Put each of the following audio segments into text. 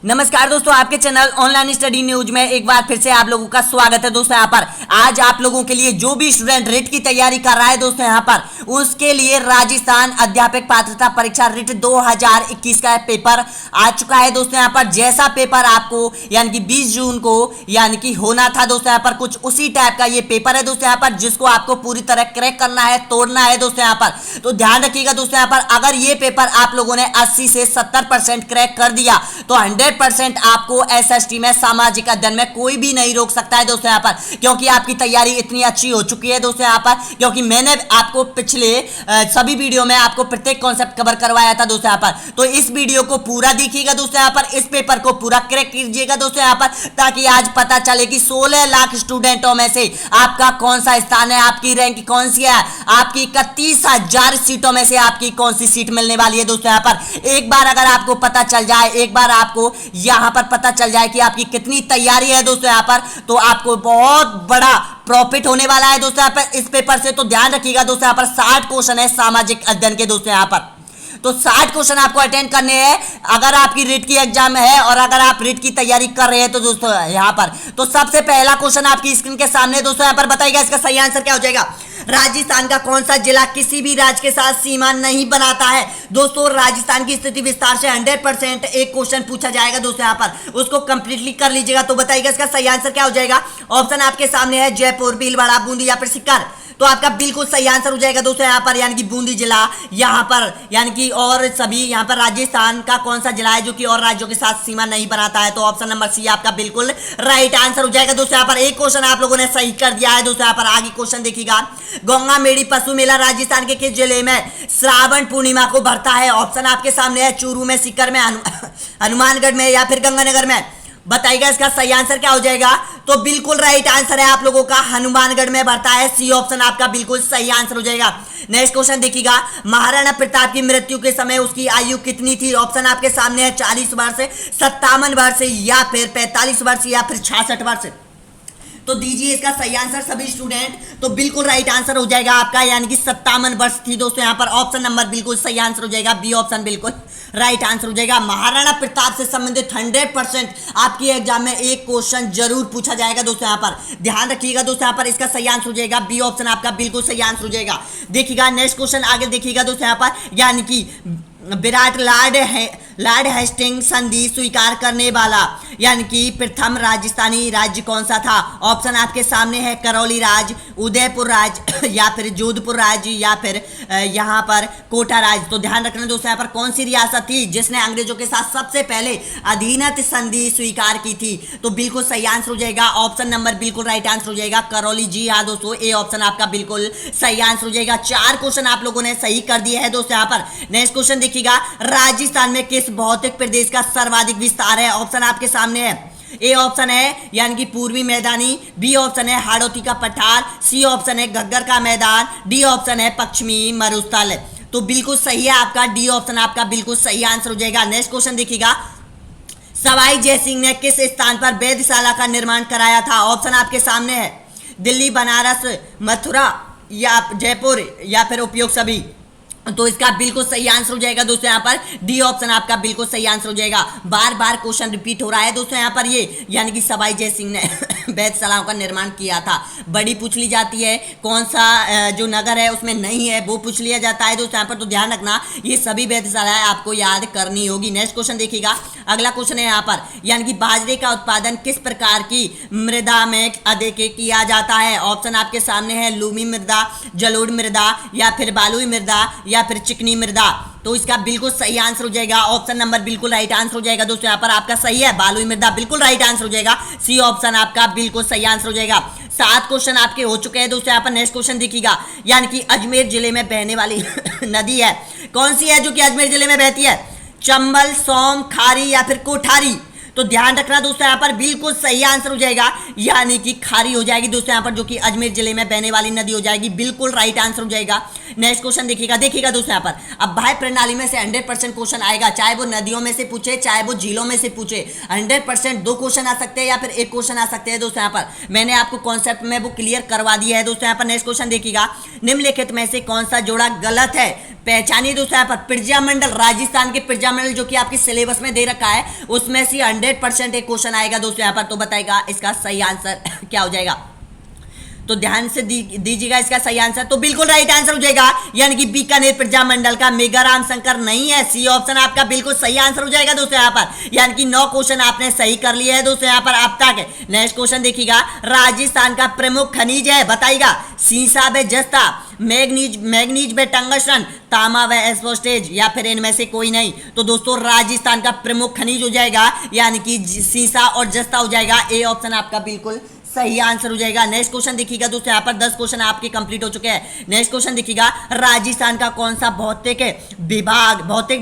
नमस्कार दोस्तों, आपके चैनल ऑनलाइन स्टडी न्यूज में एक बार फिर से आप लोगों का स्वागत है। दोस्तों यहाँ पर आज आप लोगों के लिए जो भी स्टूडेंट रिट की तैयारी कर रहा है दोस्तों यहाँ पर उसके लिए राजस्थान अध्यापक पात्रता परीक्षा रिट 2021 का पेपर आ चुका है। दोस्तों यहाँ पर जैसा पेपर आपको यानी कि 20 जून को यानी कि होना था दोस्तों यहाँ पर कुछ उसी टाइप का ये पेपर है दोस्तों यहाँ पर, जिसको आपको पूरी तरह क्रैक करना है, तोड़ना है दोस्तों यहाँ पर। तो ध्यान रखिएगा दोस्तों यहाँ पर, अगर ये पेपर आप लोगों ने 80 से 70% क्रैक कर दिया तो 100% आपको एसएसटी में सामाजिक अध्ययन में कोई भी नहीं रोक सकता है दोस्तों यहाँ पर, क्योंकि आपकी तैयारी इतनी अच्छी हो चुकी है दोस्तों यहाँ पर। क्योंकि मैंने आपको पिछले सभी वीडियो में आपको प्रत्येक कॉन्सेप्ट कवर करवाया था दोस्तों यहाँ पर। तो इस वीडियो को पूरा देखिएगा दोस्तों यहाँ पर, इस पेपर को पूरा क्रैक कीजिएगा दोस्तों यहाँ पर, ताकि आज पता चले कि 16 लाख स्टूडेंटों में से आपका कौन सा स्थान है, आपकी रैंक कौन सी है, आपकी 31,000 सीटों में से आपकी कौन सी सीट मिलने वाली है दोस्तों यहाँ पर। एक बार अगर आपको पता चल जाए, एक बार आपको यहाँ पर पता चल जाए कि आपकी कितनी तैयारी है दोस्तों यहाँ पर, तो आपको बहुत बड़ा प्रॉफिट होने वाला है दोस्तों यहाँ पर इस पेपर से। तो ध्यान रखिएगा दोस्तों यहाँ पर 60 क्वेश्चन है सामाजिक अध्ययन के दोस्तों यहाँ पर। तो 60 क्वेश्चन आपको अटेंड करने हैं अगर आपकी रिट की एग्जाम है और अगर आप रिट की तैयारी कर रहे हैं तो दोस्तों यहाँ पर। तो सबसे पहला क्वेश्चन आपकी स्क्रीन के सामने दोस्तों यहाँ पर बताइएगा, इसका सही आंसर क्या हो जाएगा। राजस्थान का कौन सा जिला किसी भी राज्य के साथ सीमा नहीं बनाता है। दोस्तों राजस्थान की स्थिति विस्तार से 100% एक क्वेश्चन पूछा जाएगा दोस्तों यहाँ पर, उसको कंप्लीटली कर लीजिएगा। तो बताइएगा इसका सही आंसर क्या हो जाएगा। ऑप्शन आपके सामने है जयपुर, भीलवाड़ा, बूंदी या फिर सीकर। तो आपका बिल्कुल सही आंसर हो जाएगा दोस्तों यहाँ पर, यानी कि बूंदी जिला यहाँ पर, यानी कि और सभी यहाँ पर राजस्थान का कौन सा जिला है जो कि और राज्यों के साथ सीमा नहीं बनाता है। तो ऑप्शन नंबर सी आपका बिल्कुल राइट आंसर हो जाएगा दोस्तों यहाँ पर। एक क्वेश्चन आप लोगों ने सही कर दिया है दोस्तों यहाँ पर। आगे क्वेश्चन देखिएगा, गंगा मेड़ी पशु मेला राजस्थान के किस जिले में श्रावण पूर्णिमा को भरता है। ऑप्शन आपके सामने है चूरू में, सीकर में, हनुमानगढ़ में या फिर गंगानगर में। बताइएगा इसका सही आंसर क्या हो जाएगा। तो बिल्कुल राइट आंसर है आप लोगों का, हनुमानगढ़ में भरता है। सी ऑप्शन आपका बिल्कुल सही आंसर हो जाएगा। नेक्स्ट क्वेश्चन देखिएगा, महाराणा प्रताप की मृत्यु के समय उसकी आयु कितनी थी। ऑप्शन आपके सामने है 40 वर्ष, 57 वर्ष या फिर 45 वर्ष या फिर 66 वर्ष। तो दीजिए इसका सही आंसर सभी स्टूडेंट। तो बिल्कुल राइट आंसर हो जाएगा आपका, यानी कि 57 वर्ष थी दोस्तों यहाँ पर। ऑप्शन नंबर बिल्कुल सही आंसर हो जाएगा, बी ऑप्शन बिल्कुल राइट आंसर हो जाएगा। महाराणा प्रताप से संबंधित 100% आपकी एग्जाम में एक क्वेश्चन जरूर पूछा जाएगा दोस्तों यहाँ पर, ध्यान रखिएगा दोस्तों यहाँ पर। इसका सही आंसर हो जाएगा बी ऑप्शन आपका बिल्कुल सही आंसर हो जाएगा। देखिएगा नेक्स्ट क्वेश्चन आगे देखिएगा दोस्तों यहाँ पर, यानी कि विराट लॉर्ड हेस्टिंग संधि स्वीकार करने वाला यानी कि प्रथम राजस्थानी राज्य कौन सा था। ऑप्शन आपके सामने है करौली राज्य, उदयपुर राज्य या फिर जोधपुर राज्य या फिर यहाँ पर कोटा राज्य। तो ध्यान रखना दोस्तों यहाँ पर कौन सी रियासत थी जिसने अंग्रेजों के साथ सबसे पहले अधीनस्थ संधि स्वीकार की थी। तो बिल्कुल सही आंसर हो जाएगा, ऑप्शन नंबर बिल्कुल राइट आंसर हो जाएगा करौली। जी हाँ दोस्तों, ए ऑप्शन आपका बिल्कुल सही आंसर हो जाएगा। 4 क्वेश्चन आप लोगों ने सही कर दिए हैं दोस्तों यहाँ पर। नेक्स्ट क्वेश्चन देखिएगा, राजस्थान में किस भौतिक प्रदेश का सर्वाधिक विस्तार है। ऑप्शन आपके सामने है, ए ऑप्शन है यानी कि पूर्वी मैदानी, बी ऑप्शन है हाड़ौती का पठार, सी ऑप्शन है घग्गर का मैदान, डी ऑप्शन है पश्चिमी मरुस्थल। तो बिल्कुल सही है आपका डी ऑप्शन आपका बिल्कुल सही आंसर हो जाएगा। नेक्स्ट क्वेश्चन देखिएगा, सवाई जयसिंह ने किस स्थान पर वेधशाला का निर्माण कराया था। ऑप्शन आपके सामने है दिल्ली, बनारस, मथुरा या जयपुर या फिर उपयोग सभी। तो इसका बिल्कुल सही आंसर हो जाएगा दोस्तों यहाँ पर, डी ऑप्शन आपका बिल्कुल सही आंसर हो जाएगा। बार बार क्वेश्चन रिपीट हो रहा है दोस्तों यहाँ पर ये, यानी कि सवाई जयसिंह ने वेधशालाओं का निर्माण किया था। बड़ी पूछ ली जाती है, कौन सा जो नगर है उसमें नहीं है वो पूछ लिया जाता है दोस्तों यहाँ पर। तो ध्यान रखना ये सभी वेधशालाएं आपको याद करनी होगी। नेक्स्ट क्वेश्चन देखिएगा, अगला क्वेश्चन है यहाँ पर, यानी कि बाजरे का उत्पादन किस प्रकार की मृदा में अधिक किया जाता है। ऑप्शन आपके सामने है लूमी मृदा, जलोढ़ मृदा या फिर बालुई मृदा या फिर चिकनी मृदा। तो इसका बिल्कुल सही आंसर हो जाएगा, ऑप्शन नंबर बिल्कुल राइट आंसर हो जाएगा दोस्तों यहाँ पर आपका सही है, बालुई मृदा बिल्कुल राइट आंसर हो जाएगा। सी ऑप्शन आपका बिल्कुल सही आंसर हो जाएगा। 7 क्वेश्चन आपके हो चुके हैं दोस्तों यहाँ पर। नेक्स्ट क्वेश्चन देखिएगा, यानी कि अजमेर जिले में बहने वाली नदी है कौन सी है जो कि अजमेर जिले में बहती है। चंबल, सोम, खारी या फिर कोठारी। तो ध्यान रखना दोस्तों यहाँ पर बिल्कुल सही आंसर हो जाएगा, यानी कि खारी हो जाएगी दोस्तों यहाँ पर, जो कि अजमेर जिले में बहने वाली नदी हो जाएगी, बिल्कुल राइट आंसर हो जाएगा। नेक्स्ट क्वेश्चन देखिएगा दोस्तों यहाँ पर, अब बाह्य प्रणाली में से 100% क्वेश्चन आएगा, चाहे वो नदियों में से पूछे चाहे वो झीलों में से पूछे। 100% 2 क्वेश्चन आ सकते हैं या फिर 1 क्वेश्चन आ सकते हैं दोस्तों यहाँ पर। मैंने आपको कॉन्सेप्ट में वो क्लियर करवा दिया है दोस्तों यहाँ पर। नेक्स्ट क्वेश्चन देखिएगा, निम्नलिखित में से कौन सा जोड़ा गलत है। पहचानिए दोस्तों यहाँ पर प्रजामंडल, राजस्थान के प्रजामंडल जो कि आपके सिलेबस में दे रखा है, उसमें से 100% एक क्वेश्चन आएगा दोस्तों यहाँ पर। तो बताएगा इसका सही आंसर क्या हो जाएगा। तो ध्यान से दीजिएगा इसका सही आंसर। तो बिल्कुल राइट आंसर हो जाएगा, यानी कि बीकानेर प्रजामंडल का मेघाराम शंकर नहीं है। सी ऑप्शन आपका बिल्कुल सही आंसर हो जाएगा दोस्तों यहाँ पर। यानी कि 9 क्वेश्चन आपने सही कर लिए है दोस्तों यहाँ पर अब तक। नेक्स्ट क्वेश्चन देखिएगा, राजस्थान का प्रमुख खनिज है, बताइएगा। सीसा व जस्ता, मैग्नीज व टंगस्टन, तांबा व एस्बेस्टोस, या फिर इनमें से कोई नहीं। तो दोस्तों राजस्थान का प्रमुख खनिज हो जाएगा, यानी कि सीसा और जस्ता हो जाएगा। ए ऑप्शन आपका बिल्कुल सही आंसर हो जाएगा। नेक्स्ट क्वेश्चन देखिएगा दोस्तों यहाँ पर 10 क्वेश्चन आपके कंप्लीट हो चुके हैं। नेक्स्ट क्वेश्चन देखिएगा, राजस्थान का कौन सा भौतिक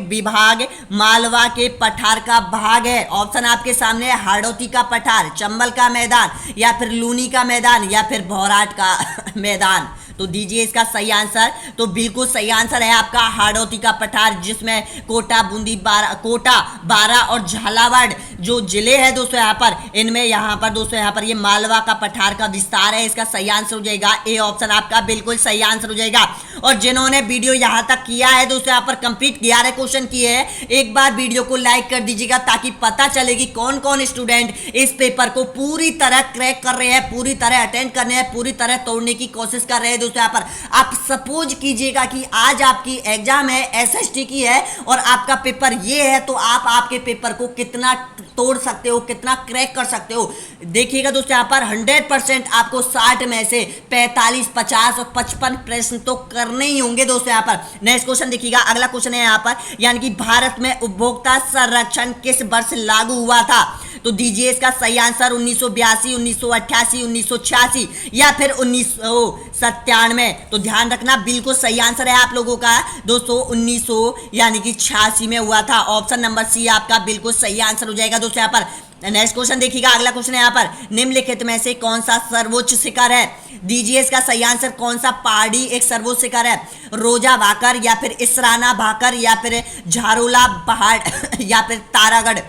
विभाग मालवा के पठार का भाग है। ऑप्शन आपके सामने है, हाड़ौती का पठार, चंबल का मैदान, या फिर लूनी का मैदान, या फिर भौराट का मैदान। तो दीजिए इसका सही आंसर। तो बिल्कुल सही आंसर है आपका हाड़ौती का पठार, जिसमें कोटा, बूंदी, बारा और झालावाड़ जो जिले हैं दोस्तों यहाँ पर, इनमें यहाँ पर दोस्तों यहाँ पर ये मालवा का पठार का विस्तार है। इसका सही आंसर हो जाएगा ए ऑप्शन आपका बिल्कुल सही आंसर हो जाएगा। और जिन्होंने वीडियो यहाँ तक किया है दोस्तों यहाँ पर कंप्लीट 11 क्वेश्चन किए हैं, एक बार वीडियो को लाइक कर दीजिएगा, ताकि पता चलेगी कौन कौन स्टूडेंट इस पेपर को पूरी तरह क्रैक कर रहे हैं, पूरी तरह अटेंड करने हैं, पूरी तरह तोड़ने की कोशिश कर रहे हैं दोस्तों यहाँ पर। आप सपोज कीजिएगा कि आज आपकी एग्जाम है, एसएसटी की है, और आपका पेपर ये है, तो आप आपके पेपर को कितना तोड़ सकते हो, कितना क्रैक कर सकते हो। देखिएगा दोस्तों यहाँ पर 100% आपको 60 में से 45, 50 और 55 प्रश्न तो करने ही होंगे दोस्तों यहाँ पर। नेक्स्ट क्वेश्चन देखिएगा, अगला क्वेश्चन है यहाँ पर, यानी कि भारत में उपभोक्ता संरक्षण किस वर्ष लागू हुआ था। तो दीजिए इसका सही आंसर 1982, 1988, 1986 या फिर 1997। तो ध्यान रखना बिल्कुल सही आंसर है आप लोगों का दोस्तों, 1900 यानी कि 86 में हुआ था। ऑप्शन नंबर सी आपका बिल्कुल सही आंसर हो जाएगा दोस्तों यहाँ पर। नेक्स्ट क्वेश्चन देखिएगा, अगला क्वेश्चन है यहाँ पर, निम्नलिखित में से कौन सा सर्वोच्च शिखर है। दीजिए इसका सही आंसर, कौन सा पहाड़ी एक सर्वोच्च शिखर है। रोजा भाकर, या फिर इसराना भाकर, या फिर झारोला पहाड़ या फिर तारागढ़।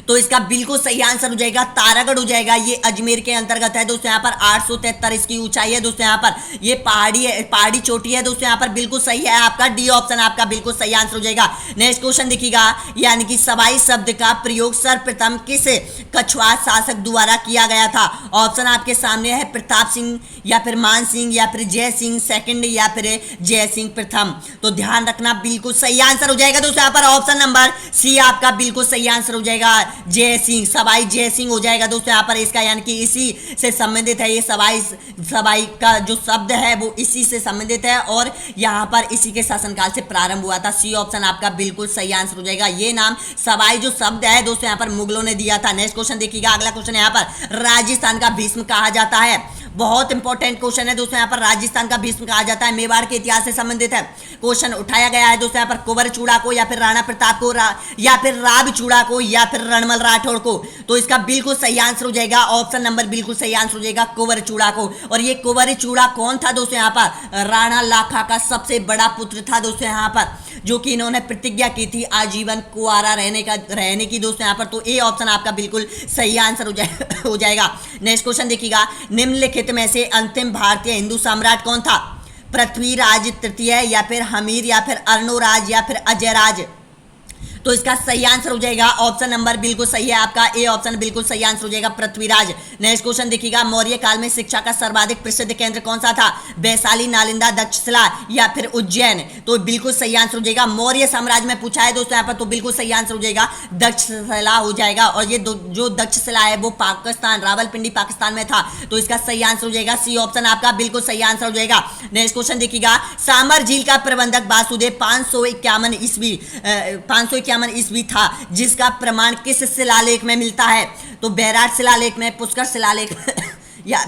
तो इसका बिल्कुल सही आंसर हो जाएगा तारागढ़ हो जाएगा। ये अजमेर के अंतर्गत है दोस्तों यहाँ पर। 873 इसकी ऊंचाई है दोस्तों यहाँ पर। ये पहाड़ी चोटी है दोस्तों यहाँ पर। बिल्कुल सही है आपका डी ऑप्शन आपका बिल्कुल सही आंसर हो जाएगा। नेक्स्ट क्वेश्चन देखिएगा, यानी कि सवाई शब्द का प्रयोग सर्वप्रथम किस कछुआ शासक द्वारा किया गया था। ऑप्शन आपके सामने है, प्रताप सिंह, या फिर मान सिंह, या फिर जय सिंह सेकंड, या फिर जय सिंह प्रथम। तो ध्यान रखना बिल्कुल सही आंसर हो जाएगा दोस्तों यहाँ पर। ऑप्शन नंबर सी आपका बिल्कुल सही आंसर हो जाएगा, जय सिंह, सवाई जय सिंह हो जाएगा दोस्तों यहाँ पर इसका, यानी कि इसी से संबंधित है। ये सवाई का जो शब्द है वो इसी से संबंधित है, और यहाँ पर इसी के शासनकाल से प्रारंभ हुआ था। सी ऑप्शन आपका बिल्कुल सही आंसर हो जाएगा। ये नाम सवाई जो शब्द है दोस्तों यहाँ पर मुगलों ने दिया था। नेक्स्ट क्वेश्चन देखिएगा, अगला क्वेश्चन यहाँ पर, राजस्थान का भीष्म कहा जाता है। बहुत इंपॉर्टेंट क्वेश्चन है दोस्तों यहाँ पर, राजस्थान का भीष्म कहा जाता है। मेवाड़ के इतिहास से संबंधित है। क्वेश्चन उठाया गया है दोस्तों यहाँ पर, कुंवर चूड़ा को, या फिर राणा प्रताप को, या फिर राब चूड़ा को, या फिर रणमल राठौड़ को। तो इसका बिल्कुल सही आंसर हो जाएगा, ऑप्शन नंबर बिल्कुल सही आंसर हो जाएगा, कुंवर चूड़ा को। और ये कुंवर चूड़ा कौन था दोस्तों यहाँ पर, राणा लाखा का सबसे बड़ा पुत्र था दोस्तों यहाँ पर, जो कि इन्होंने प्रतिज्ञा की थी आजीवन कुंवारा रहने की दोस्तों यहाँ पर। तो ए ऑप्शन आपका बिल्कुल सही आंसर हो जाएगा। नेक्स्ट क्वेश्चन देखिएगा, निम्नलिखित में से अंतिम भारतीय हिंदू सम्राट कौन था। पृथ्वीराज तृतीय, या फिर हमीर, या फिर अर्णोराज, या फिर अजयराज। तो इसका सही आंसर हो जाएगा, ऑप्शन नंबर बिल्कुल सही है आपका, ए ऑप्शन बिल्कुल सही आंसर हो जाएगा, पृथ्वीराज। नेक्स्ट क्वेश्चन देखिएगा, मौर्य काल में शिक्षा का सर्वाधिक प्रसिद्ध केंद्र कौन सा था। वैशाली, नालंदा, तक्षशिला, या फिर उज्जैन। तो बिल्कुल सही आंसर हो जाएगा। मौर्य साम्राज्य में पूछा है दोस्तों यहाँ पर, तो बिल्कुल सही आंसर हो जाएगा, तक्षशिला हो जाएगा। और ये जो तक्षशिला है वो पाकिस्तान, रावलपिंडी पाकिस्तान में था। तो इसका सही आंसर हो जाएगा, सी ऑप्शन आपका बिल्कुल सही आंसर हो जाएगा। नेक्स्ट क्वेश्चन देखिएगा, सामर झील का प्रबंधक वासुदेव 551 ईस्वी था, जिसका प्रमाण किस शिलालेख में मिलता है। तो बैराट शिलालेख में, पुष्कर शिलालेख या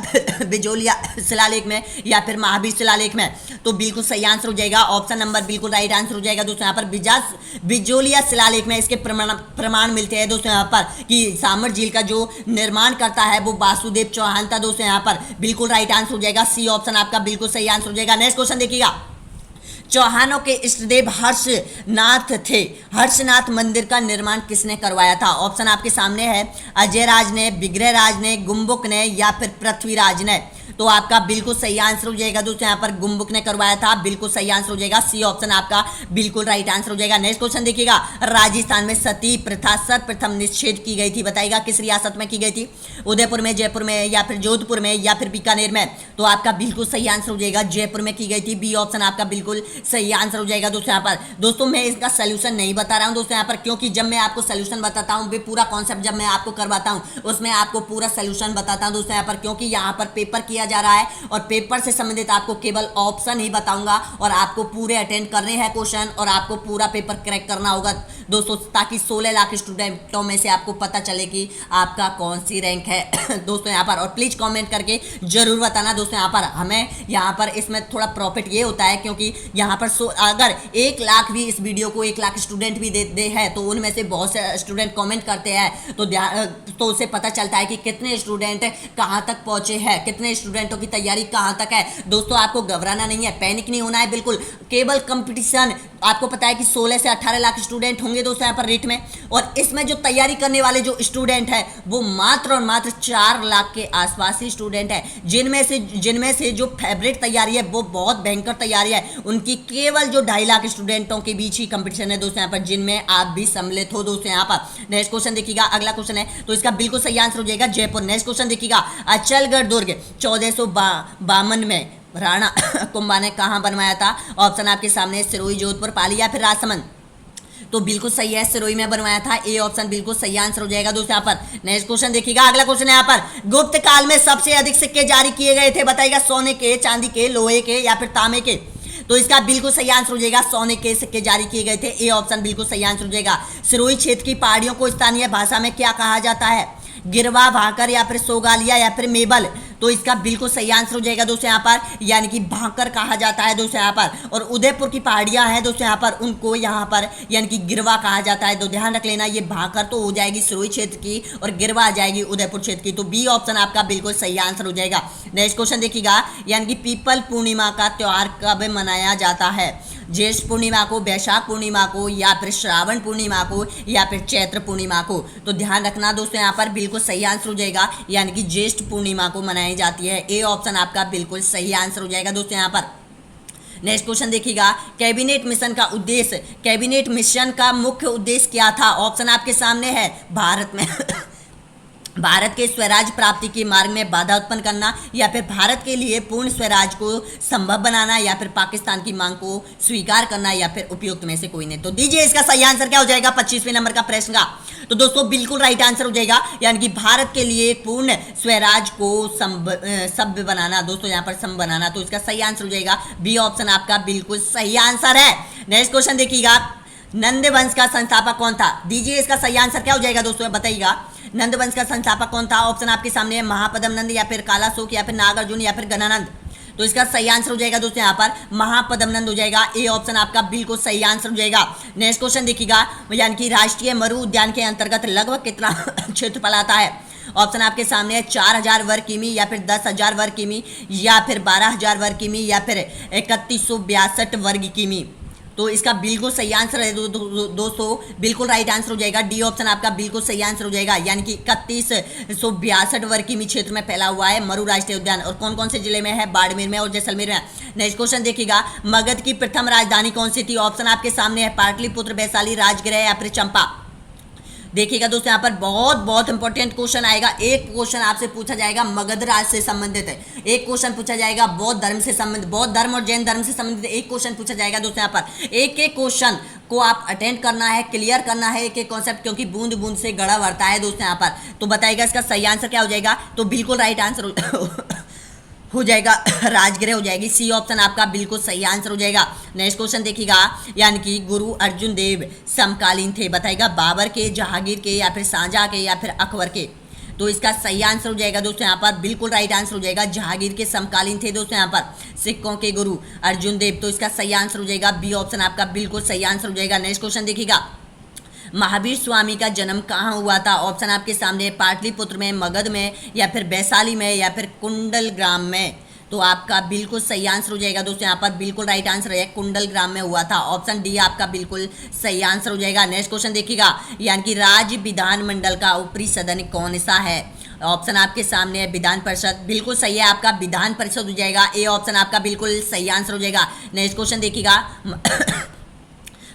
बिजोलिया शिलालेख में, या फिर महावीर शिलालेख में। तो बिल्कुल सही आंसर हो जाएगा, ऑप्शन नंबर बिल्कुल राइट आंसर हो जाएगा दोस्तों यहाँ पर। बिजोलिया शिलालेख में इसके प्रमाण मिलते हैं दोस्तों यहाँ पर, कि सामर झील का जो निर्माण करता है वो वासुदेव चौहान था दोस्तों यहाँ पर। बिल्कुल राइट आंसर हो जाएगा, सी ऑप्शन आपका बिल्कुल सही आंसर हो जाएगा। नेक्स्ट क्वेश्चन देखिएगा, चौहानों के इष्टदेव हर्षनाथ थे। हर्षनाथ मंदिर का निर्माण किसने करवाया था? ऑप्शन आपके सामने है, अजय राज ने, विग्रहराज ने, गुम्बुक ने या फिर पृथ्वीराज ने। तो आपका बिल्कुल सही आंसर हो जाएगा दोस्तों यहाँ पर गुम्बुक ने करवाया था। बिल्कुल सही आंसर हो जाएगा, सी ऑप्शन आपका बिल्कुल राइट आंसर हो जाएगा। नेक्स्ट क्वेश्चन देखिएगा, राजस्थान में सती प्रथा सर्वप्रथम निषेध की गई थी, बताइएगा किस रियासत में की गई थी? उदयपुर में, जयपुर में या फिर जोधपुर में या फिर बीकानेर में? तो आपका बिल्कुल सही आंसर हो जाएगा जयपुर में की गई थी। बी ऑप्शन आपका बिल्कुल सही आंसर हो जाएगा दोस्तों यहाँ पर। दोस्तों मैं इसका सोल्यूशन नहीं बता रहा हूँ दोस्तों यहाँ पर, क्योंकि जब मैं आपको सोल्यूशन बताता हूँ, पूरा कॉन्सेप्ट जब मैं आपको करवाता हूँ उसमें आपको पूरा सोल्यूशन बताता हूँ दोस्तों यहाँ पर, क्योंकि यहाँ पर पेपर किया जा रहा है और पेपर से संबंधित आपको केवल ऑप्शन ही बताऊंगा और आपको पूरे अटेंड करने हैं क्वेश्चन और आपको पूरा पेपर क्रैक करना होगा दोस्तों, ताकि 16 लाख स्टूडेंटों में से आपको पता चले कि आपका कौन सी रैंक है दोस्तों यहाँ पर। और प्लीज कमेंट करके जरूर बताना दोस्तों यहाँ पर। हमें यहाँ पर इसमें थोड़ा प्रॉफिट ये होता है, क्योंकि यहाँ पर अगर 1 लाख भी इस वीडियो को 1 लाख स्टूडेंट भी दे है तो उनमें से बहुत से स्टूडेंट कमेंट करते हैं, तो उससे पता चलता है कि कितने स्टूडेंट कहाँ तक पहुंचे हैं, कितने स्टूडेंटों की तैयारी कहाँ तक है। दोस्तों आपको घबराना नहीं है, पैनिक नहीं होना है बिल्कुल। केवल कंपटीशन आपको पता है कि 16 से 18 लाख स्टूडेंट होंगे दोस्तों यहाँ पर रेट में, और इसमें जो तैयारी करने वाले जो स्टूडेंट है वो मात्र और मात्र 4 लाख के आसपास ही स्टूडेंट है, जिनमें से जो फेवरेट तैयारी है वो बहुत भयंकर तैयारी है, उनकी केवल जो 2.5 लाख स्टूडेंटों के बीच ही कंपटीशन है दोस्तों यहाँ पर, जिनमें आप भी सम्मिलित हो दोस्तों यहाँ पर। नेक्स्ट क्वेश्चन देखिएगा, अगला क्वेश्चन है तो इसका बिल्कुल सही आंसर हो जाएगा जयपुर। नेक्स्ट क्वेश्चन देखिएगा, अचलगढ़ दुर्ग 1452 में राणा कुंभा ने कहां बनवाया था? ऑप्शन आपके सामने, सिरोही, जोधपुर, पाली या फिर राजसमंद? तो बिल्कुल सही है, सिरोही में बनवाया था। ए ऑप्शन बिल्कुल सही आंसर हो जाएगा दोस्तों यहाँ पर। नेक्स्ट क्वेश्चन देखिएगा, अगला क्वेश्चन है यहाँ पर, गुप्त काल में सबसे अधिक सिक्के जारी किए गए थे, बताइएगा सोने के, चांदी के, लोहे के या फिर तांबे के? तो इसका बिल्कुल सही आंसर हो जाएगा, सोने के सिक्के जारी किए गए थे। ए ऑप्शन बिल्कुल सही आंसर हो जाएगा। सिरोही क्षेत्र की पहाड़ियों को स्थानीय भाषा में क्या कहा जाता है? गिरवा, भाकर या फिर सोगालिया या फिर मेबल? तो इसका बिल्कुल सही आंसर हो जाएगा दोस्तों यहाँ पर, यानी कि भाकर कहा जाता है दोस्तों यहाँ पर। और उदयपुर की पहाड़ियां हैं दोस्तों यहाँ पर, उनको यहाँ पर यानी कि गिरवा कहा जाता है। तो ध्यान रख लेना, ये भाकर तो हो जाएगी सिरोही क्षेत्र की और गिरवा आ जाएगी उदयपुर क्षेत्र की। तो बी ऑप्शन आपका बिल्कुल सही आंसर हो जाएगा। नेक्स्ट क्वेश्चन देखिएगा, यानी कि पीपल पूर्णिमा का त्योहार कब मनाया जाता है? ज्येष्ठ पूर्णिमा को, वैशाख पूर्णिमा को या फिर श्रावण पूर्णिमा को या फिर चैत्र पूर्णिमा को? तो ध्यान रखना दोस्तों यहाँ पर बिल्कुल सही आंसर हो जाएगा, यानी कि ज्येष्ठ पूर्णिमा को मनाई जाती है। ए ऑप्शन आपका बिल्कुल सही आंसर हो जाएगा दोस्तों यहाँ पर। नेक्स्ट क्वेश्चन देखिएगा, कैबिनेट मिशन का उद्देश्य, कैबिनेट मिशन का मुख्य उद्देश्य क्या था? ऑप्शन आपके सामने है, भारत में भारत के स्वराज प्राप्ति के मार्ग में बाधा उत्पन्न करना या फिर भारत के लिए पूर्ण स्वराज को संभव बनाना या फिर पाकिस्तान की मांग को स्वीकार करना या फिर उपयुक्त में से कोई नहीं। तो दीजिए इसका सही आंसर क्या हो जाएगा 25वें नंबर का प्रश्न का? तो दोस्तों बिल्कुल राइट आंसर हो जाएगा, यानी कि भारत के लिए पूर्ण स्वराज को सभ्य बनाना दोस्तों यहाँ पर संभव बनाना। तो इसका सही आंसर हो जाएगा बी ऑप्शन आपका बिल्कुल सही आंसर है। नेक्स्ट क्वेश्चन देखिएगा, नंद वंश का संस्थापक कौन था? दीजिए इसका सही आंसर क्या हो जाएगा दोस्तों, बताइएगा। नंद वंश का संस्थापक कौन था? ऑप्शन आपके सामने है, महापद्म नंद या फिर कालाशोक या फिर नागार्जुन या फिर गणानंद? तो इसका सही आंसर हो जाएगा दोस्तों यहाँ पर महापद्म नंद हो जाएगा। ए ऑप्शन आपका बिल्कुल सही आंसर हो जाएगा। नेक्स्ट क्वेश्चन देखिएगा, यानी कि राष्ट्रीय मरु उद्यान के अंतर्गत लगभग कितना क्षेत्रफल आता है? ऑप्शन आपके सामने है, 4000 वर्ग किमी या फिर 10,000 वर्ग किमी या फिर 12,000 वर्ग किमी या फिर 3162 वर्ग किमी? तो इसका बिल्कुल सही आंसर है दोस्तों, बिल्कुल राइट आंसर हो जाएगा। डी ऑप्शन आपका बिल्कुल सही आंसर हो जाएगा, यानी कि 3162 वर्ग किमी क्षेत्र में फैला हुआ है मरु राष्ट्रीय उद्यान। और कौन कौन से जिले में है? बाड़मेर में और जैसलमेर में। नेक्स्ट क्वेश्चन देखिएगा, मगध की प्रथम राजधानी कौन सी थी? ऑप्शन आपके सामने है, पाटलिपुत्र, वैशाली, राजगृह या फिर चंपा? देखिएगा दोस्तों यहाँ पर बहुत इंपॉर्टेंट क्वेश्चन आएगा। एक क्वेश्चन आपसे पूछा जाएगा मगध राज से संबंधित है, एक क्वेश्चन पूछा जाएगा बौद्ध धर्म से संबंधित, बौद्ध धर्म और जैन धर्म से संबंधित एक क्वेश्चन पूछा जाएगा दोस्तों यहाँ पर। एक एक क्वेश्चन को आप अटेंड करना है, क्लियर करना है एक एक कॉन्सेप्ट, क्योंकि बूंद बूंद से गड़ा बढ़ता है दोस्तों यहाँ पर। तो बताइएगा इसका सही आंसर क्या हो जाएगा? तो बिल्कुल राइट आंसर हो जाएगा, राजगृह हो जाएगी। सी ऑप्शन आपका बिल्कुल सही आंसर हो जाएगा। नेक्स्ट क्वेश्चन देखिएगा, यानी कि गुरु अर्जुन देव समकालीन थे, बताइएगा बाबर के, जहांगीर के या फिर शाहजहां के या फिर अकबर के? तो इसका सही आंसर हो जाएगा दोस्तों यहाँ पर बिल्कुल राइट आंसर हो जाएगा, जहांगीर के समकालीन थे दोस्तों यहाँ पर सिखों के गुरु अर्जुन देव। तो इसका सही आंसर हो जाएगा बी ऑप्शन आपका बिल्कुल सही आंसर हो जाएगा। नेक्स्ट क्वेश्चन देखिएगा, महावीर स्वामी का जन्म कहाँ हुआ था? ऑप्शन आपके सामने, पाटलिपुत्र में, मगध में या फिर वैशाली में या फिर कुंडल ग्राम में? तो आपका बिल्कुल सही आंसर हो जाएगा दोस्तों यहाँ पर बिल्कुल राइट आंसर है, कुंडल ग्राम में हुआ था। ऑप्शन डी आपका बिल्कुल सही आंसर हो जाएगा। नेक्स्ट क्वेश्चन देखिएगा, यानी कि राज्य विधानमंडल का ऊपरी सदन कौन सा है? ऑप्शन आपके सामने है विधान परिषद, बिल्कुल सही है आपका विधान परिषद हो जाएगा। ए ऑप्शन आपका बिल्कुल सही आंसर हो जाएगा। नेक्स्ट क्वेश्चन देखिएगा,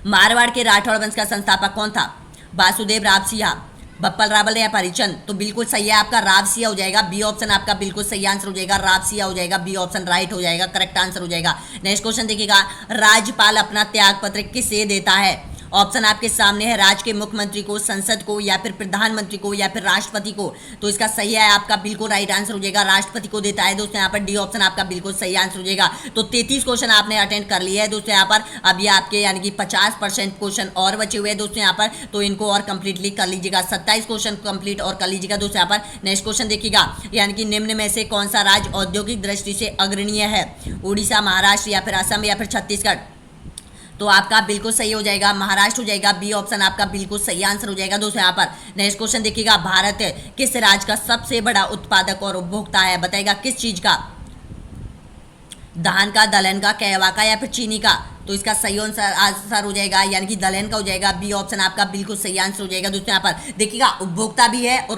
मारवाड़ के राठौड़ वंश का संस्थापक कौन था? वासुदेव रावसिया, बप्पल रावल या परिचंद? तो बिल्कुल सही है आपका रावसिया हो जाएगा। बी ऑप्शन आपका बिल्कुल सही आंसर हो जाएगा, रावसिया हो जाएगा। बी ऑप्शन राइट हो जाएगा, करेक्ट आंसर हो जाएगा। नेक्स्ट क्वेश्चन देखिएगा, राज्यपाल अपना त्याग पत्र किसे देता है? ऑप्शन आपके सामने है, राज्य के मुख्यमंत्री को, संसद को, या फिर प्रधानमंत्री को, या फिर राष्ट्रपति को। तो इसका सही है आपका बिल्कुल राइट आंसर हो जाएगा, राष्ट्रपति को देता है दोस्तों यहाँ पर। डी ऑप्शन आपका बिल्कुल सही आंसर हो जाएगा। तो 33 क्वेश्चन आपने अटेंड कर लिया है दोस्तों यहाँ पर। अब ये आपके यानी कि 50% क्वेश्चन और बचे हुए हैं दोस्तों यहाँ पर, तो इनको और कंप्लीटली कर लीजिएगा। 27 क्वेश्चन कंप्लीट और कर लीजिएगा दोस्तों यहाँ पर। नेक्स्ट क्वेश्चन देखिएगा, यानी कि निम्न में से कौन सा राज्य औद्योगिक दृष्टि से अग्रणीय है? उड़ीसा, महाराष्ट्र, या फिर असम, या फिर छत्तीसगढ़? तो आपका बिल्कुल सही हो जाएगा, महाराष्ट्र हो जाएगा। बी ऑप्शन आपका बिल्कुल सही आंसर हो जाएगा दोस्तों यहाँ पर। नेक्स्ट क्वेश्चन देखिएगा, भारत किस राज्य का सबसे बड़ा उत्पादक और उपभोक्ता है? बताइएगा किस चीज का? धान का, दलहन का, कहवा का, या फिर चीनी का? तो इसका सही आंसर हो जाएगा यानी कि दलहन का हो जाएगा। बी ऑप्शन आपका बिल्कुल सही आंसर हो जाएगा दोस्तों यहाँ पर। देखिएगा उपभोक्ता भी है और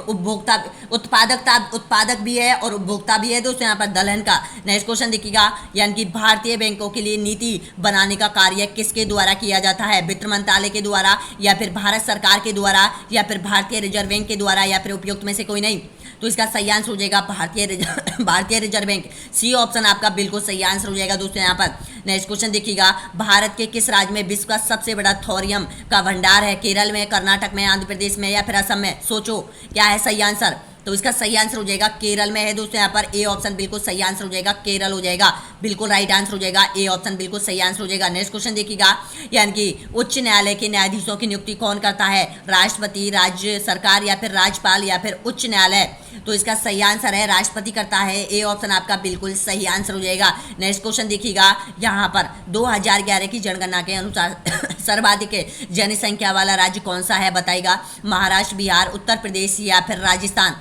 उत्पादक भी है और उपभोक्ता भी है दोस्तों यहाँ पर दलहन का। नेक्स्ट क्वेश्चन देखिएगा, यानी कि भारतीय बैंकों के लिए नीति बनाने का कार्य किसके द्वारा किया जाता है? वित्त मंत्रालय के द्वारा, या फिर भारत सरकार के द्वारा, या फिर भारतीय रिजर्व बैंक के द्वारा, या फिर उपयुक्त में से कोई नहीं? तो इसका सही आंसर हो जाएगा भारतीय रिजर्व बैंक। सी ऑप्शन आपका बिल्कुल सही आंसर हो जाएगा दोस्तों यहाँ पर। नेक्स्ट क्वेश्चन देखिएगा, भारत के किस राज्य में विश्व का सबसे बड़ा थोरियम का भंडार है? केरल में, कर्नाटक में, आंध्र प्रदेश में, या फिर असम में? सोचो क्या है सही आंसर। तो इसका सही आंसर हो जाएगा केरल में है दोस्तों यहाँ पर। ए ऑप्शन बिल्कुल सही आंसर हो जाएगा, केरल हो जाएगा, बिल्कुल राइट आंसर हो जाएगा। ए ऑप्शन बिल्कुल सही आंसर हो जाएगा। नेक्स्ट क्वेश्चन देखिएगा, यानी कि उच्च न्यायालय के न्यायाधीशों की नियुक्ति कौन करता है? राष्ट्रपति, राज्य सरकार, या फिर राज्यपाल, या फिर उच्च न्यायालय? तो इसका सही आंसर है राष्ट्रपति करता है। ए ऑप्शन आपका बिल्कुल सही आंसर हो जाएगा। नेक्स्ट क्वेश्चन देखिएगा, यहाँ पर 2011 की जनगणना के अनुसार सर्वाधिक जनसंख्या वाला राज्य कौन सा है? बताइएगा महाराष्ट्र, बिहार, उत्तर प्रदेश, या फिर राजस्थान?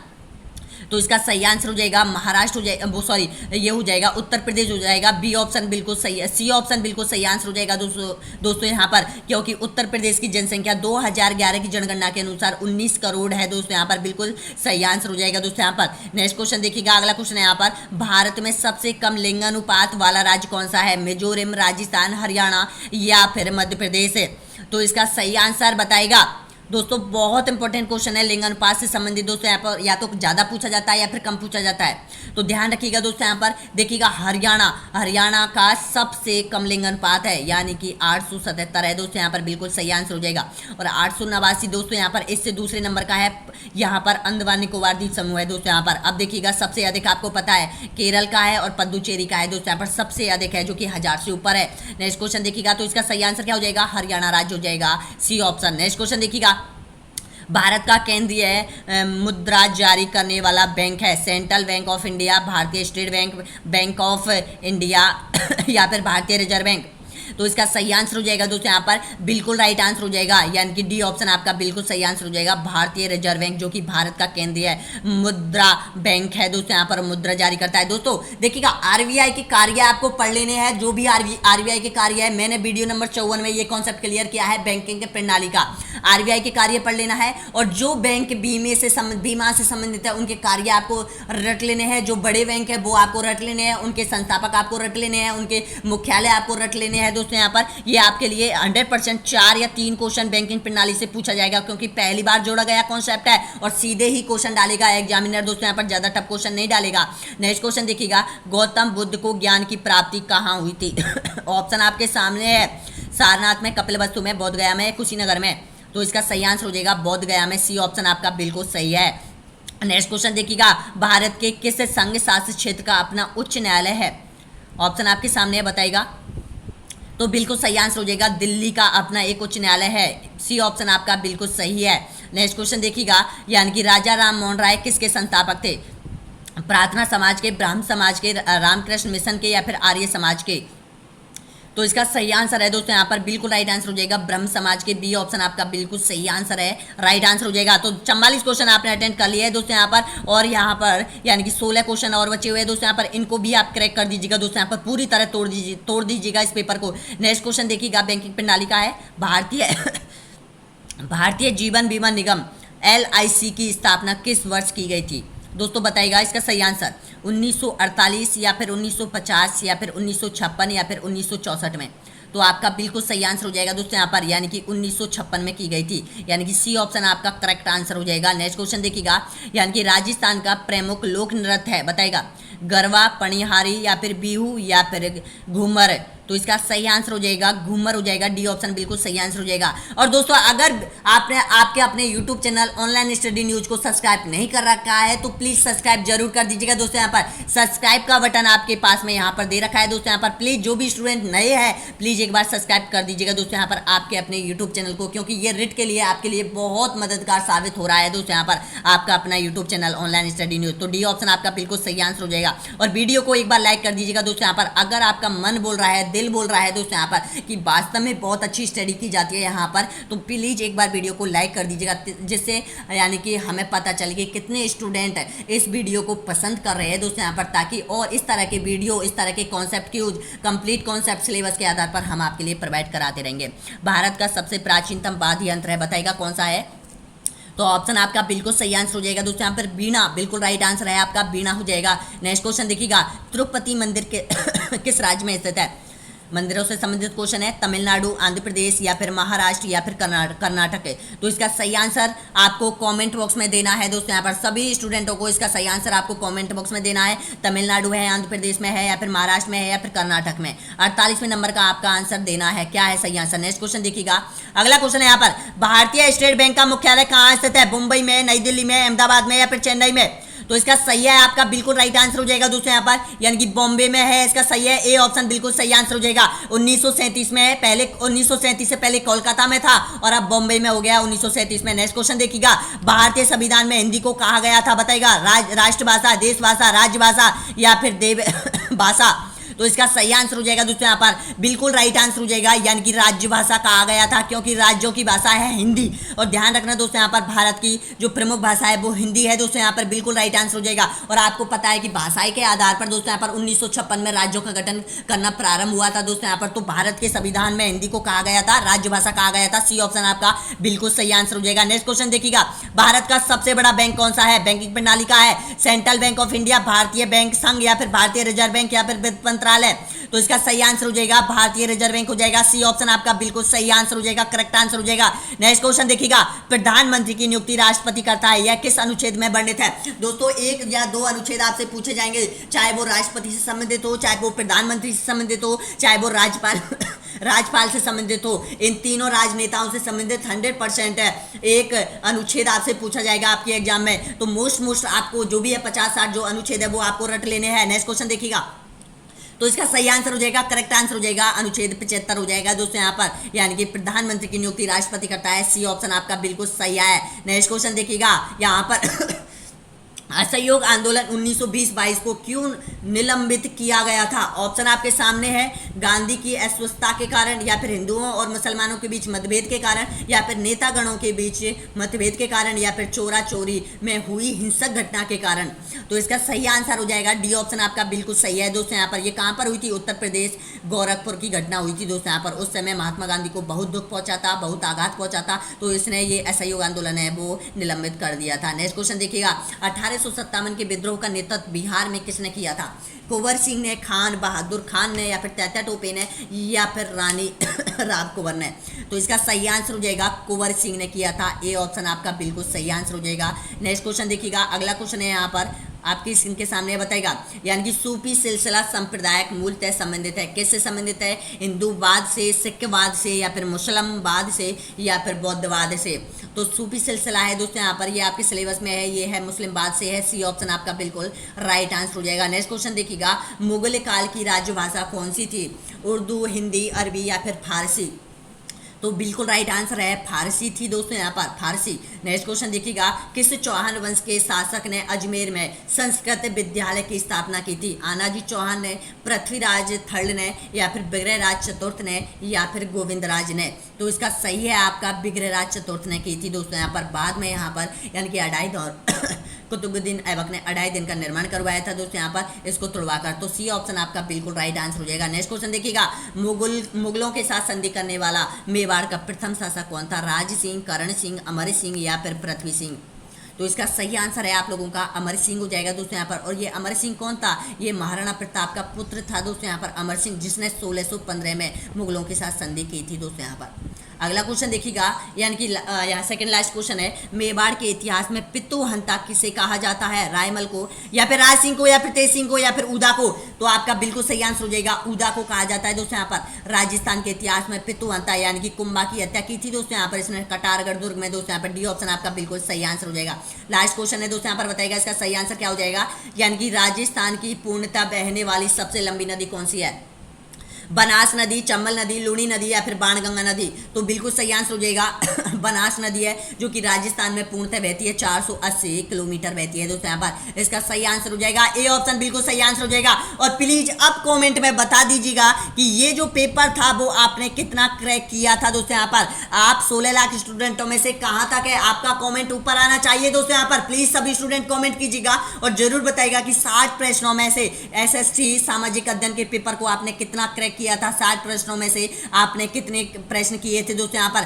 तो इसका सही आंसर हो जाएगा महाराष्ट्र हो जाएगा, वो सॉरी ये हो जाएगा उत्तर प्रदेश हो जाएगा। बी ऑप्शन बिल्कुल सही है। सी ऑप्शन बिल्कुल सही आंसर हो जाएगा दोस्तों यहाँ पर, क्योंकि उत्तर प्रदेश की जनसंख्या 2011 की जनगणना के अनुसार 19 करोड़ है दोस्तों यहाँ पर। बिल्कुल सही आंसर हो जाएगा दोस्तों यहाँ पर। नेक्स्ट क्वेश्चन देखिएगा, अगला क्वेश्चन है यहाँ पर, भारत में सबसे कम लिंगानुपात वाला राज्य कौन सा है? मिजोरम, राजस्थान, हरियाणा, या फिर मध्य प्रदेश? तो इसका सही आंसर बताएगा दोस्तों। बहुत इंपॉर्टेंट क्वेश्चन है लिंगानुपात से संबंधित दोस्तों यहाँ पर, या तो ज़्यादा पूछा जाता है या फिर कम पूछा जाता है, तो ध्यान रखिएगा दोस्तों यहाँ पर। देखिएगा हरियाणा का सबसे कम लिंगानुपात है, यानी कि 877 है दोस्तों यहाँ पर, बिल्कुल सही आंसर हो जाएगा। और 889 दोस्तों यहाँ पर, इससे दूसरे नंबर का है यहाँ पर अंडमान निकोबार द्वीप समूह है दोस्तों यहाँ पर। अब देखिएगा सबसे अधिक आपको पता है केरल का है और पुडुचेरी का है दोस्तों यहाँ पर, सबसे अधिक है जो कि 1000 से ऊपर है। नेक्स्ट क्वेश्चन देखिएगा, तो इसका सही आंसर क्या हो जाएगा? हरियाणा राज्य हो जाएगा, सी ऑप्शन। नेक्स्ट क्वेश्चन देखिएगा, भारत का केंद्रीय मुद्रा जारी करने वाला बैंक है? सेंट्रल बैंक ऑफ इंडिया, भारतीय state bank, bank of India, या फिर भारतीय रिजर्व बैंक? तो इसका सही आंसर हो जाएगा दोस्तों यहाँ पर, बिल्कुल राइट आंसर हो जाएगा, यानी कि डी ऑप्शन आपका बिल्कुल सही आंसर हो जाएगा, भारतीय रिजर्व बैंक, जो कि भारत का केंद्रीय मुद्रा बैंक है दोस्तों यहाँ पर, मुद्रा जारी करता है। दोस्तों देखिएगा आरबीआई के कार्य आपको पढ़ लेने हैं, जो भी आरबीआई के कार्य है, मैंने वीडियो नंबर 54 में ये कॉन्सेप्ट क्लियर किया है बैंकिंग के प्रणाली का। आरबीआई के कार्य पढ़ लेना है, और जो बैंक बीमा से संबंधित है उनके कार्य आपको रट लेने हैं। जो बड़े बैंक है वो आपको रट लेने हैं, उनके संस्थापक आपको रट लेने हैं, उनके मुख्यालय आपको रट लेने हैं दोस्तों यहाँ पर। ये आपके लिए 100% 4 या 3 क्वेश्चन बैंकिंग प्रणाली से पूछा जाएगा, क्योंकि पहली बार जोड़ा गया कॉन्सेप्ट है और सीधे ही क्वेश्चन डालेगा एग्जामिनर दोस्तों यहाँ पर, ज्यादा टफ क्वेश्चन नहीं डालेगा। नेक्स्ट क्वेश्चन देखिएगा, गौतम बुद्ध को ज्ञान की प्राप्ति कहाँ हुई थी? ऑप्शन आपके सामने है, सारनाथ में, कपिलवस्तु में, बोध गया में, कुशीनगर में? तो इसका सही आंसर हो जाएगा बोध गया में, सी ऑप्शन आपका बिल्कुल सही है। नेक्स्ट क्वेश्चन देखिएगा, भारत के किस संघ शासित क्षेत्र का अपना उच्च न्यायालय है? ऑप्शन आपके सामने है, बताइएगा। तो बिल्कुल सही आंसर हो जाएगा, दिल्ली का अपना एक उच्च न्यायालय है, सी ऑप्शन आपका बिल्कुल सही है। नेक्स्ट क्वेश्चन देखिएगा, यानी कि राजा राम मोहन राय किसके संस्थापक थे? प्रार्थना समाज के, ब्राह्म समाज के, रामकृष्ण मिशन के, या फिर आर्य समाज के? तो इसका सही आंसर है दोस्तों यहाँ पर बिल्कुल राइट आंसर हो जाएगा ब्रह्म समाज के बी ऑप्शन आपका बिल्कुल सही आंसर है, राइट आंसर हो जाएगा। तो 44 क्वेश्चन आपने अटेंड कर लिया है दोस्तों यहाँ पर, और यहाँ पर यानी कि 16 क्वेश्चन और बचे हुए हैं दोस्तों यहाँ पर, इनको भी आप क्रैक कर दीजिएगा दोस्तों यहाँ पर, पूरी तरह तोड़ दीजिएगा इस पेपर को। नेक्स्ट क्वेश्चन देखिएगा, बैंकिंग प्रणाली का है। भारतीय जीवन बीमा निगम LIC की स्थापना किस वर्ष की गई थी दोस्तों, बताइएगा इसका सही आंसर। 1948 या फिर 1950 या फिर 1956 या फिर 1964 में। तो आपका बिल्कुल सही आंसर हो जाएगा दोस्तों यहाँ पर, यानी कि 1956 में की गई थी, यानी कि सी ऑप्शन आपका करेक्ट आंसर हो जाएगा। नेक्स्ट क्वेश्चन देखिएगा, यानी कि राजस्थान का प्रमुख लोक नृत्य है, बताएगा गरबा, पणिहारी या फिर बिहू या फिर घूमर। तो इसका सही आंसर हो जाएगा घूमर हो जाएगा, डी ऑप्शन बिल्कुल सही आंसर हो जाएगा। और दोस्तों अगर आपने आपके अपने YouTube channel online study news को सब्सक्राइब नहीं कर रखा है तो प्लीज सब्सक्राइब जरूर कर दीजिएगा दोस्तों। यहाँ पर सब्सक्राइब का बटन आपके पास में यहाँ पर दे रखा है दोस्तों। यहाँ पर प्लीज जो भी स्टूडेंट नए हैं प्लीज एक बार सब्सक्राइब कर दीजिएगा दोस्तों यहाँ पर आपके अपने यूट्यूब चैनल को, क्योंकि ये रिट के लिए आपके लिए बहुत मददगार साबित हो रहा है दोस्तों यहाँ पर आपका अपना YouTube channel online study news. तो डी ऑप्शन आपका बिल्कुल सही आंसर हो जाएगा। और वीडियो को एक बार लाइक कर दीजिएगा दोस्तों यहाँ पर, अगर आपका मन बोल रहा है, दिल बोल रहा है दोस्तों यहाँ पर कि वास्तव में बहुत अच्छी स्टडी की जाती है यहाँ पर, तो प्लीज एक बार वीडियो को लाइक कर दीजिएगा, जिससे यानी कि हमें पता चले कि कितने स्टूडेंट इस वीडियो को पसंद कर रहे हैं दोस्तों यहाँ पर, ताकि और इस तरह के वीडियो, इस तरह के कॉन्सेप्ट की कंप्लीट कॉन्सेप्ट सिलेबस के आधार पर हम आपके लिए प्रोवाइड कराते रहेंगे। भारत का सबसे प्राचीनतम वाद्य यंत्र है, बताइएगा कौन सा है। तो ऑप्शन आपका बिल्कुल सही आंसर हो जाएगा दोस्तों यहाँ पर बीणा, बिल्कुल राइट आंसर है आपका बीणा हो जाएगा। नेक्स्ट क्वेश्चन देखिएगा, तिरुपति मंदिर के किस राज्य में स्थित है। मंदिरों से संबंधित क्वेश्चन है, तमिलनाडु, आंध्र प्रदेश या फिर महाराष्ट्र या फिर कर्नाटक है। तो इसका सही आंसर आपको कमेंट बॉक्स में देना है दोस्तों यहाँ पर, सभी स्टूडेंटों को इसका सही आंसर आपको कमेंट बॉक्स में देना है। तमिलनाडु है, आंध्र प्रदेश में है या फिर महाराष्ट्र में है या फिर कर्नाटक में। 48वें नंबर का आपका आंसर देना है, क्या है सही आंसर। नेक्स्ट क्वेश्चन देखिएगा, अगला क्वेश्चन है यहाँ पर, भारतीय स्टेट बैंक का मुख्यालय कहाँ स्थित है, मुंबई में, नई दिल्ली में, अहमदाबाद में या फिर चेन्नई में। तो इसका सही है आपका बिल्कुल राइट आंसर हो जाएगा दोस्तों यहाँ पर, यानी कि बॉम्बे में है, इसका सही है, ए ऑप्शन बिल्कुल सही आंसर हो जाएगा। 1937 में है, पहले 1937 से पहले कोलकाता में था और अब बॉम्बे में हो गया 1937 में। नेक्स्ट क्वेश्चन देखिएगा, भारतीय संविधान में हिंदी को कहा गया था, बताइएगा राष्ट्रभाषा, देश भाषा, राज्य भाषा या फिर देव भाषा। तो इसका सही आंसर हो जाएगा दोस्तों यहाँ पर बिल्कुल राइट आंसर हो जाएगा, यानी कि राज्य भाषा कहा गया था, क्योंकि राज्यों की भाषा है हिंदी। और ध्यान रखना दोस्तों यहाँ पर भारत की जो प्रमुख भाषा है वो हिंदी है दोस्तों यहाँ पर, बिल्कुल राइट आंसर हो जाएगा। और आपको पता है कि भाषाई के आधार पर दोस्तों यहाँ पर 1956 में राज्यों का गठन करना प्रारंभ हुआ था दोस्तों यहाँ पर। तो भारत के संविधान में हिंदी को कहा गया था, राज्य भाषा कहा गया था, सी ऑप्शन आपका बिल्कुल सही आंसर हो जाएगा। नेक्स्ट क्वेश्चन देखिएगा, भारत का सबसे बड़ा बैंक कौन सा है, बैंकिंग प्रणाली का है, सेंट्रल बैंक ऑफ इंडिया, भारतीय बैंक संघ या फिर भारतीय रिजर्व बैंक या फिर वित्त मंत्रालय। तो इसका सही आंसर हो जाएगा भारतीय रिजर्व बैंक हो जाएगा, सी ऑप्शन आपका बिल्कुल सही आंसर हो जाएगा, करेक्ट आंसर हो जाएगा। नेक्स्ट क्वेश्चन देखिएगा, प्रधानमंत्री की नियुक्ति राष्ट्रपति करता है, यह किस अनुच्छेद में वर्णित है। दोस्तों एक या दो अनुच्छेद आपसे पूछे जाएंगे, चाहे वो राष्ट्रपति से संबंधित हो, चाहे वो प्रधानमंत्री से संबंधित हो, चाहे वो राज्यपाल से संबंधित हो, इन तीनों राजनेताओं से संबंधित 100% है एक अनुच्छेद आपसे पूछा जाएगा आपके एग्जाम में। तो मोस्ट आपको जो भी है 50-60 जो अनुच्छेद है वो आपको रट लेने हैं। नेक्स्ट क्वेश्चन देखिएगा, तो इसका सही आंसर हो जाएगा, करेक्ट आंसर हो जाएगा, अनुच्छेद 75 हो जाएगा दोस्तों यहाँ पर, यानी कि प्रधानमंत्री की नियुक्ति राष्ट्रपति करता है, सी ऑप्शन आपका बिल्कुल सही है। नेक्स्ट क्वेश्चन देखिएगा यहाँ पर असहयोग आंदोलन 1920-22 को क्यों निलंबित किया गया था। ऑप्शन आपके सामने है, गांधी की अस्वस्थता के कारण या फिर हिंदुओं और मुसलमानों के बीच मतभेद के कारण या फिर नेतागणों के बीच मतभेद के कारण या फिर चोरा चोरी में हुई हिंसक घटना के कारण। तो इसका सही आंसर हो जाएगा डी ऑप्शन आपका बिल्कुल सही है दोस्तों यहाँ पर। ये कहाँ पर हुई थी, उत्तर प्रदेश गोरखपुर की घटना हुई थी दोस्तों यहाँ पर। उस समय महात्मा गांधी को बहुत दुख पहुंचा था, बहुत आघात पहुंचा था, तो इसने ये असहयोग आंदोलन है वो निलंबित कर दिया था। नेक्स्ट क्वेश्चन देखिएगा, 1857 के विद्रोह का नेतृत्व बिहार में किसने किया था। कुंवर सिंह ने, खान बहादुर खान ने या फिर तात्या टोपे ने या फिर रानी राव कुंवर ने। तो इसका सही आंसर हो जाएगा कुंवर सिंह ने किया था, ए ऑप्शन आपका बिल्कुल सही आंसर हो जाएगा। नेक्स्ट क्वेश्चन देखिएगा, अगला क्वेश्चन है यहाँ पर आपकी स्क्रीन के सामने बताएगा, यानी कि सूफी सिलसिला सांप्रदायिक मूलतः संबंधित है, किससे संबंधित है, हिंदूवाद से, सिखवाद से या फिर मुस्लिमवाद से या फिर बौद्धवाद से। तो सूफी सिलसिला है दोस्तों यहाँ पर, ये आपके सिलेबस में है, ये है मुस्लिमवाद से है, सी ऑप्शन आपका बिल्कुल राइट आंसर हो जाएगा। नेक्स्ट क्वेश्चन देखिएगा, मुगल काल की राजभाषा कौन सी थी, उर्दू, हिंदी, अरबी या फिर फारसी। तो बिल्कुल राइट आंसर है फारसी थी दोस्तों यहाँ पर, फारसी। नेक्स्ट क्वेश्चन देखिएगा, किस चौहान वंश के शासक ने अजमेर में संस्कृत विद्यालय की स्थापना की थी? आनाजी चौहान ने, पृथ्वीराज थर्ड ने, या फिर बिग्रहराज चतुर्थ ने, या फिर गोविंदराज ने? तो इसका सही है आपका बिग्रहराज चतुर्थ ने की थी दोस्तों यहाँ पर। बाद में यहाँ पर यानी कि अढ़ाई दौर कुतुबुद्दीन ऐबक ने 2.5 दिन का निर्माण करवाया था दोस्तों यहाँ पर इसको तुड़वाकर। तो सी ऑप्शन आपका बिल्कुल राइट आंसर हो जाएगा। नेक्स्ट क्वेश्चन देखिएगा, मुगलों के साथ संधि करने वाला मेवाड़ का प्रथम शासक कौन था? राज सिंह, करण सिंह, अमर सिंह, या फिर पृथ्वी सिंह? तो इसका सही आंसर है आप लोगों का अमर सिंह हो जाएगा दोस्तों यहाँ पर। और ये अमर सिंह कौन था? ये महाराणा प्रताप का पुत्र था दोस्तों यहाँ पर अमर सिंह, जिसने 1615 में मुगलों के साथ संधि की थी दोस्तों यहाँ पर। अगला क्वेश्चन देखिएगा, यानी कि यहाँ सेकंड लास्ट क्वेश्चन है, मेवाड़ के इतिहास में पितुहंता किसे कहा जाता है? रायमल को, या फिर राज सिंह को, या फिर तेज सिंह को, या फिर उदा को? तो आपका बिल्कुल सही आंसर हो जाएगा उदा को कहा जाता है दोस्तों यहाँ पर। राजस्थान के इतिहास में पितुहंता यानी कि कुंभा की हत्या की थी दोस्तों यहाँ पर इसने कटारगढ़ दुर्ग में दोस्तों यहाँ पर। डी ऑप्शन आपका बिल्कुल सही आंसर हो जाएगा। लास्ट क्वेश्चन है दोस्तों यहाँ पर, बताइएगा इसका सही आंसर क्या हो जाएगा। यानी कि राजस्थान की पूर्णतः बहने वाली सबसे लंबी नदी कौन सी है? बनास नदी, चंबल नदी, लूणी नदी, या फिर बाणगंगा नदी? तो बिल्कुल सही आंसर हो जाएगा बनास नदी है, जो कि राजस्थान में पूर्णतः बहती है, 480 किलोमीटर बहती है दोस्तों यहाँ पर। इसका सही आंसर हो जाएगा ए ऑप्शन, बिल्कुल सही आंसर हो जाएगा। और प्लीज अब कमेंट में बता दीजिएगा कि ये जो पेपर था वो आपने कितना क्रैक किया था दोस्तों यहाँ पर। आप 16 लाख स्टूडेंटों में से कहाँ तक है, आपका कॉमेंट ऊपर आना चाहिए दोस्तों यहाँ पर। प्लीज सभी स्टूडेंट कॉमेंट कीजिएगा और जरूर बताइएगा कि 60 प्रश्नों में से SST सामाजिक अध्ययन के पेपर को आपने कितना क्रैक किया था। 60 प्रश्नों में से आपने कितने प्रश्न किए थे दोस्तों यहाँ पर?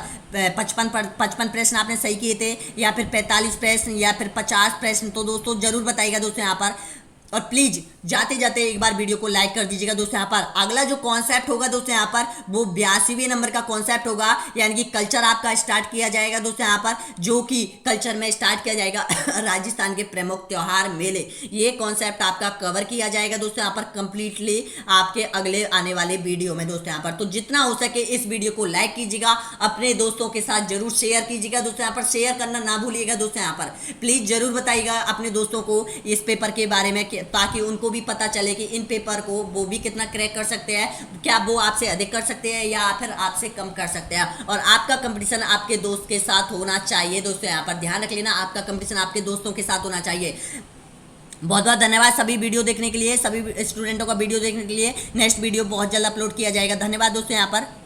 55 प्रश्न आपने सही किए थे, या फिर 45 प्रश्न, या फिर 50 प्रश्न? तो दोस्तों जरूर बताइएगा दोस्तों यहाँ पर। और प्लीज जाते जाते एक बार वीडियो को लाइक कर दीजिएगा दोस्तों यहाँ पर। अगला जो कॉन्सेप्ट होगा दोस्तों यहाँ पर वो 82वें नंबर का कॉन्सेप्ट होगा, यानी कि कल्चर आपका स्टार्ट किया जाएगा दोस्तों यहाँ पर, जो कि कल्चर में स्टार्ट किया जाएगा राजस्थान के प्रमुख त्योहार मेले। ये कॉन्सेप्ट आपका कवर किया जाएगा दोस्तों यहाँ पर कंप्लीटली आपके अगले आने वाले वीडियो में दोस्तों यहाँ पर। तो जितना हो सके इस वीडियो को लाइक कीजिएगा, अपने दोस्तों के साथ जरूर शेयर कीजिएगा दोस्तों यहाँ पर। शेयर करना ना भूलिएगा दोस्तों यहाँ पर। प्लीज जरूर बताइएगा अपने दोस्तों को इस पेपर के बारे में, ताकि उनको भी पता चले कि इन पेपर को वो भी कितना क्रैक कर सकते हैं, क्या वो आपसे अधिक कर सकते हैं या फिर आपसे कम कर सकते हैं। और आपका कंपटीशन आपके दोस्त के साथ होना चाहिए दोस्तों यहाँ पर, ध्यान रख लेना, आपका कंपटीशन आपके दोस्तों के साथ होना चाहिए। बहुत बहुत धन्यवाद सभी वीडियो देखने के लिए, सभी स्टूडेंटों का वीडियो देखने के लिए। नेक्स्ट वीडियो बहुत जल्द अपलोड किया जाएगा। धन्यवाद दोस्तों यहाँ पर।